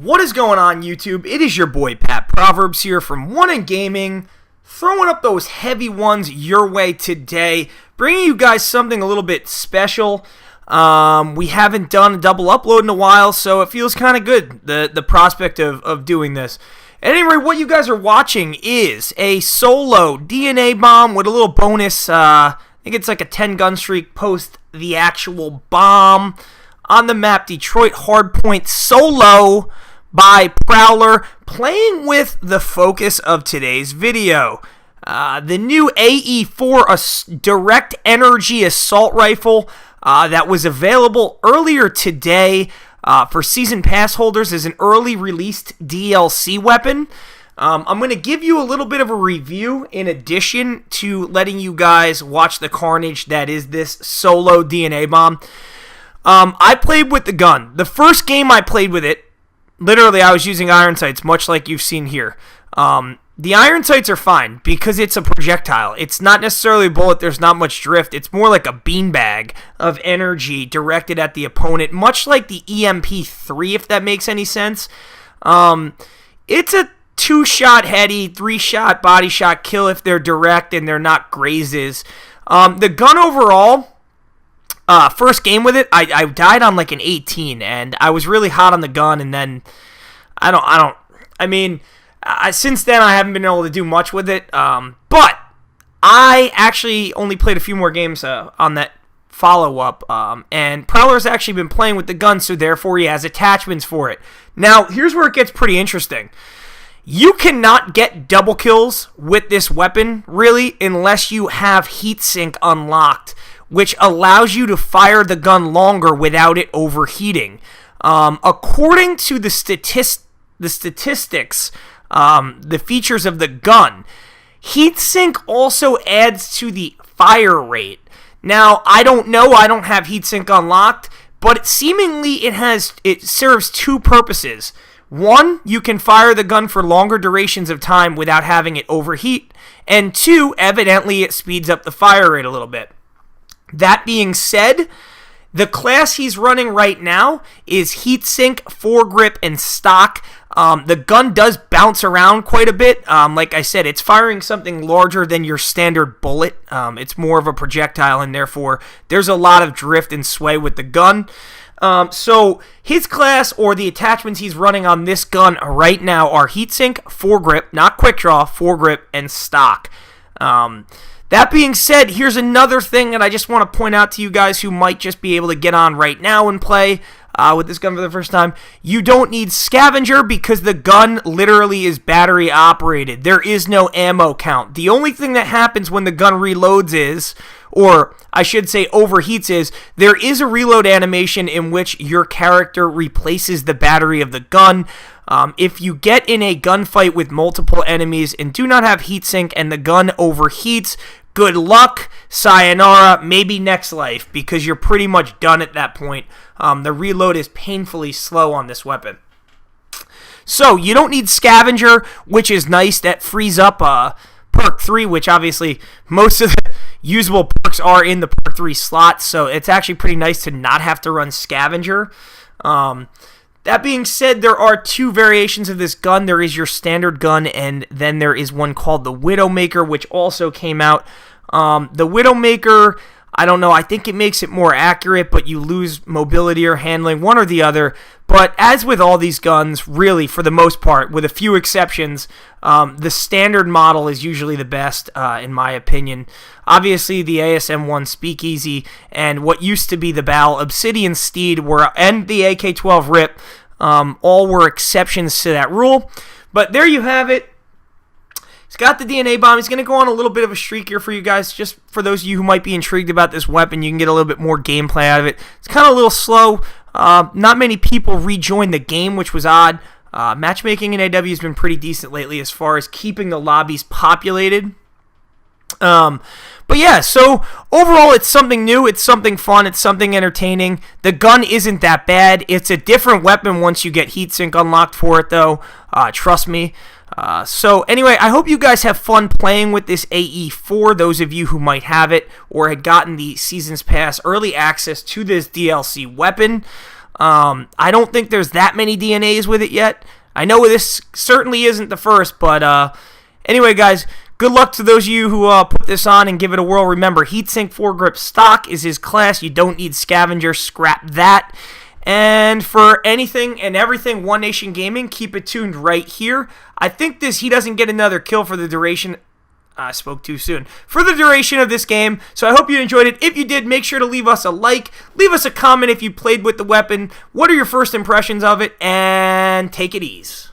What is going on, YouTube? It is your boy Pat Proverbs here from One in Gaming, throwing up those heavy ones your way today, bringing you guys something a little bit special. We haven't done a double upload in a while, so it feels kind of good, the prospect of doing this. At any rate, what you guys are watching is a solo DNA bomb with a little bonus. I think it's like a 10-gun streak post the actual bomb on the map, Detroit Hardpoint solo by Prowler, playing with the focus of today's video. The new AE4 direct energy assault rifle that was available earlier today for season pass holders as an early released DLC weapon. I'm going to give you a little bit of a review in addition to letting you guys watch the carnage that is this solo DNA bomb. I played with the gun. The first game I played with it, literally I was using iron sights, much like you've seen here. The iron sights are fine because it's a projectile. It's not necessarily a bullet. There's not much drift. It's more like a beanbag of energy directed at the opponent, much like the EMP3, if that makes any sense. It's a 2-shot heady, 3-shot body shot kill if they're direct and they're not grazes. The gun overall, first game with it, I died on like an 18, and I was really hot on the gun, and then since then I haven't been able to do much with it, but I actually only played a few more games on that follow-up, and Prowler's actually been playing with the gun, so therefore he has attachments for it. Now, here's where it gets pretty interesting. You cannot get double kills with this weapon, really, unless you have heatsink unlocked, which allows you to fire the gun longer without it overheating. According to the statistics, the features of the gun, heatsink also adds to the fire rate. Now, I don't know, I don't have heatsink unlocked, but seemingly it serves two purposes. One, you can fire the gun for longer durations of time without having it overheat, and two, evidently it speeds up the fire rate a little bit. That being said, the class he's running right now is heatsink, foregrip, and stock. The gun does bounce around quite a bit. Like I said, it's firing something larger than your standard bullet. It's more of a projectile, and therefore there's a lot of drift and sway with the gun. So his class, or the attachments he's running on this gun right now, are heatsink, foregrip, not quick draw, foregrip, and stock. That being said, here's another thing that I just want to point out to you guys who might just be able to get on right now and play with this gun for the first time. You don't need scavenger because the gun literally is battery operated. There is no ammo count. The only thing that happens when the gun reloads is, or I should say overheats is, there is a reload animation in which your character replaces the battery of the gun. If you get in a gunfight with multiple enemies and do not have heatsink and the gun overheats, good luck, sayonara, maybe next life, because you're pretty much done at that point. The reload is painfully slow on this weapon. So, you don't need scavenger, which is nice. That frees up perk 3, which obviously most of the usable perks are in the perk 3 slot, so it's actually pretty nice to not have to run scavenger. That being said, there are two variations of this gun. There is your standard gun, and then there is one called the Widowmaker, which also came out. The Widowmaker, I don't know, I think it makes it more accurate, but you lose mobility or handling, one or the other. But as with all these guns, really, for the most part, with a few exceptions, the standard model is usually the best, in my opinion. Obviously, the ASM-1 Speakeasy and what used to be the BAL Obsidian Steed and the AK-12 RIP all were exceptions to that rule. But there you have it. He's got the DNA bomb. He's going to go on a little bit of a streak here for you guys, just for those of you who might be intrigued about this weapon. You can get a little bit more gameplay out of it. It's kind of a little slow. Not many people rejoined the game, which was odd. Matchmaking in AW has been pretty decent lately as far as keeping the lobbies populated. But yeah, so overall it's something new, it's something fun, it's something entertaining. The gun isn't that bad. It's a different weapon once you get heatsink unlocked for it, though. Trust me. So anyway, I hope you guys have fun playing with this AE4, those of you who might have it or had gotten the Seasons Pass early access to this DLC weapon. I don't think there's that many DNAs with it yet. I know this certainly isn't the first, but anyway, guys, good luck to those of you who put this on and give it a whirl. Remember, Heatsink foregrip stock is his class. You don't need scavenger. Scrap that. And for anything and everything One Nation Gaming, keep it tuned right here. I think he doesn't get another kill for the duration. I spoke too soon. For the duration of this game. So I hope you enjoyed it. If you did, make sure to leave us a like. Leave us a comment if you played with the weapon. What are your first impressions of it? And take it easy.